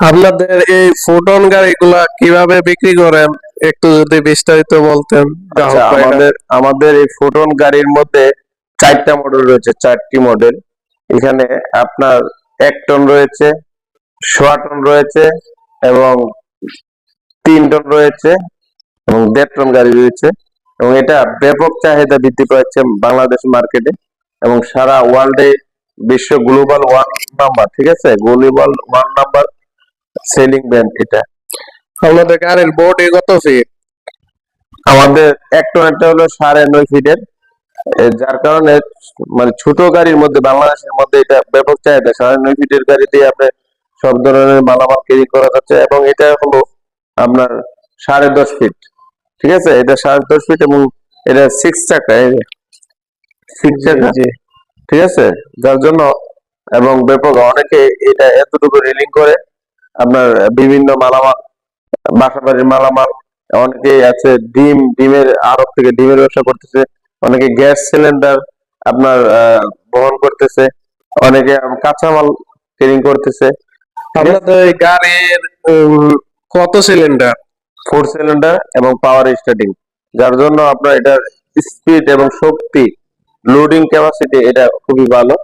আপনাদের এই ফুটন গাড়িগুলা কিভাবে বিক্রি করেন একটু যদি বিস্তারিত বলতেন আচ্ছা, গ্রাহক ভাইরা। আমাদের এই ফোটন গাড়ির মধ্যে 4টা মডেল রয়েছে, 4টি মডেল। এখানে আপনার 1 টন রয়েছে, 1.5 টন রয়েছে, এবং 3 টন রয়েছে, এবং 1.5 টন গাড়ি রয়েছে। এবং এটা ব্যাপক চাহিদা বৃদ্ধি পাচ্ছে বাংলাদেশ মার্কেটে এবং সারা ওয়ার্ল্ডে। বিশ্ব গ্লোবাল 1 নাম্বার, ঠিক আছে, গ্লোবাল 1 নাম্বার সেলিং ব্র্যান্ড এটা। আপনাদের গাড়ির বডি কত ফিট? আমাদের 1 টনেরটা হলো 9.5 ফিটের। যার কারণে মানে ছোট গাড়ির মধ্যে বাংলাদেশের মধ্যে এটা ব্যাপক চাহিদা। 9.5 ফিটের গাড়ি দিয়ে আপনি সব ধরনের মালামাল ক্যারি করা যাচ্ছে। এবং এটা হলো আপনার 10.5 ফিট, ঠিক আছে, এটা 10.5 ফিট। এবং এটা 6 চাকা, এই যে 6 চাকা, জি। ঠিক আছে। যার জন্য এবং ব্যাপক অনেকে এটা এতটুকু রিলিং করে আপনার বিভিন্ন মালামাল, বাসা বাড়ির মালামাল। অনেকেই আছে ডিমের আড়ত থেকে ডিমের ব্যবসা করতেছে, অনেকে গ্যাস সিলিন্ডার আপনার বহন করতেছে, অনেকে কাঁচামাল ক্যারিং করতেছে। আপনাদের এই গাড়ির কত সিলিন্ডার? 4 সিলিন্ডার এবং পাওয়ার স্টার্টিং, যার জন্য আপনার এটার স্পিড এবং শক্তি, লোডিং ক্যাপাসিটি এটা খুবই ভালো,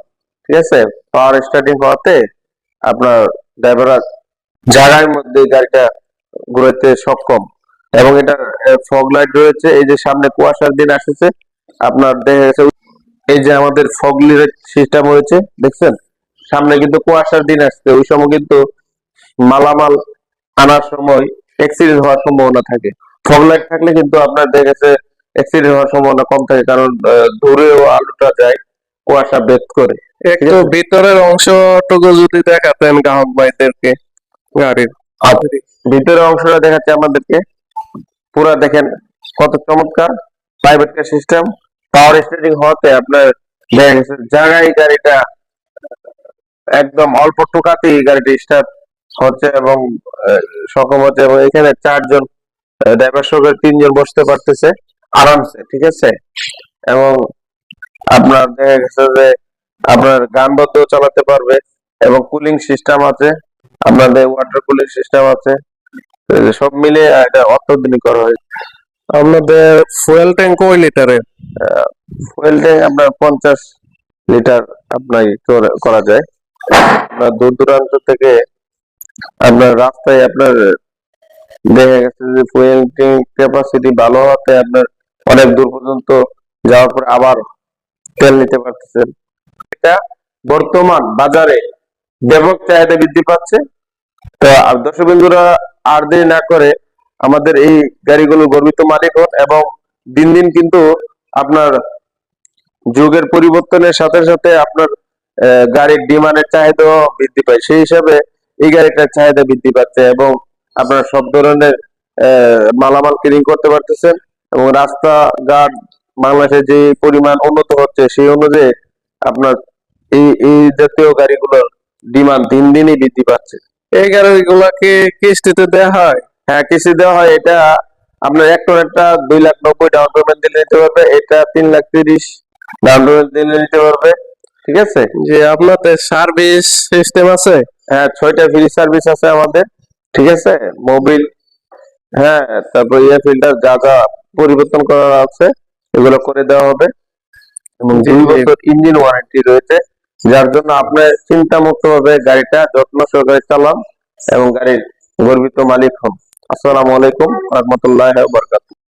ঠিক আছে। পাওয়ার স্টার্টিং হওয়াতে আপনার ড্রাইভাররা জায়গার মধ্যে গাড়িটা ঘুরাতে সক্ষম। এবং এটার ফগ লাইট রয়েছে। এই যে সামনে কুয়াশার দিন আসছে, আপনার দেখা গেছে এই যে আমাদের ফগ লাইট সিস্টেম হয়েছে, দেখছেন, সামনে কিন্তু কুয়াশার দিন আসছে, ওই সময় কিন্তু মালামাল আনার সময় অ্যাক্সিডেন্ট হওয়ার সম্ভাবনা থাকে। ফগ লাইট থাকলে কিন্তু আপনার দেখা গেছে অ্যাক্সিডেন্ট হওয়ার সম্ভাবনা কম থাকে, কারণ দূরেও আলোটা যায়, কুয়াশা ভেদ করে, ঠিক একটু আছে। ভিতরের অংশটুকু যদি দেখাতেন গ্রাহক ভাইদেরকে গাড়ির। আর ভিতরের অংশটা দেখাচ্ছে আমাদেরকে, পুরা দেখেন কত চমৎকার প্রাইভেট কার সিস্টেম। পাওয়ার স্টার্টিং হওয়াতে আপনার দেখা গেছে জায়গায় গাড়িটা একদম অল্প টোকাতেই গাড়িটা স্টার্ট হচ্ছে এবং সক্ষম হচ্ছে। এবং এখানে 4 জন ড্রাইভার সহকারে 3 জন বসতে পারতেছে আরামসে, ঠিক আছে। এবং আপনার দেখা গেছে যে আপনার গান বন্ধ চালাতে পারবে, এবং কুলিং সিস্টেম আছে, আপনাদের ওয়াটার কুলিং সিস্টেম আছে। তো এই যে সব মিলে এটা অত্যাধুনিক করা হয়েছে। আপনাদের ফুয়েল ট্যাঙ্ক কয় লিটারের? ফুয়েল ট্যাঙ্ক আপনার 50 লিটার আপনার করা যায়। আপনার দূর দূরান্ত থেকে আপনার রাস্তায় আপনার দেখা গেছে যে ফুয়েল ট্যাঙ্ক ক্যাপাসিটি ভালো হওয়াতে আপনার অনেক দূর পর্যন্ত যাওয়ার পর আবার তেল নিতে পারতেছেন। এটা বর্তমান বাজারে ব্যাপক চাহিদা বৃদ্ধি পাচ্ছে। তো দর্শক বন্ধুরা, আর দেরি না করে আমাদের এই গাড়িগুলো গর্বিত মালিক হন। এবং দিন দিন কিন্তু আপনার যুগের পরিবর্তনের সাথে সাথে আপনার গাড়ির ডিমান্ডের চাহিদা বৃদ্ধি পায়, সেই হিসাবে এই গাড়িটার চাহিদা বৃদ্ধি পাচ্ছে। এবং আপনারা সব ধরনের মালামাল ক্যারিং করতে পারতেছেন। এবং রাস্তাঘাট বাংলাদেশে যে পরিমাণ উন্নত হচ্ছে, সেই অনুযায়ী আপনার এই জাতীয় গাড়িগুলোর ডিমান্ড দিন দিনই বৃদ্ধি পাচ্ছে। এই গাড়িগুলা কি কিস্তিতে দেয়া হয়? হ্যাঁ, কিস্তি দেওয়া হয়। এটা আপনার 1 টনেরটা 2,90,000 ডাউন পেমেন্ট দিলে নিতে পারবে, এটা 3,30,000 ডাউন পেমেন্ট দিলে নিতে পারবে, ঠিক আছে। যে আপনাদের সার্ভিস সিস্টেম আছে? হ্যাঁ, 6টা ফ্রি সার্ভিস আছে আমাদের, ঠিক আছে। মোবিল, হ্যাঁ, তারপর এয়ার ফিল্টার যা যা পরিবর্তন করার আছে এগুলো করে দেওয়া হবে। এবং জি, 2 বছর ইঞ্জিন ওয়ারেন্টি রয়েছে, যার জন্য আপনি চিন্তা মুক্ত ভাবে গাড়িটা যত্ন সহকারে চালান এবং গাড়ির গর্বিত মালিক হন। আসসালামু আলাইকুম ওয়া রাহমাতুল্লাহি ওয়া বারাকাতুহু।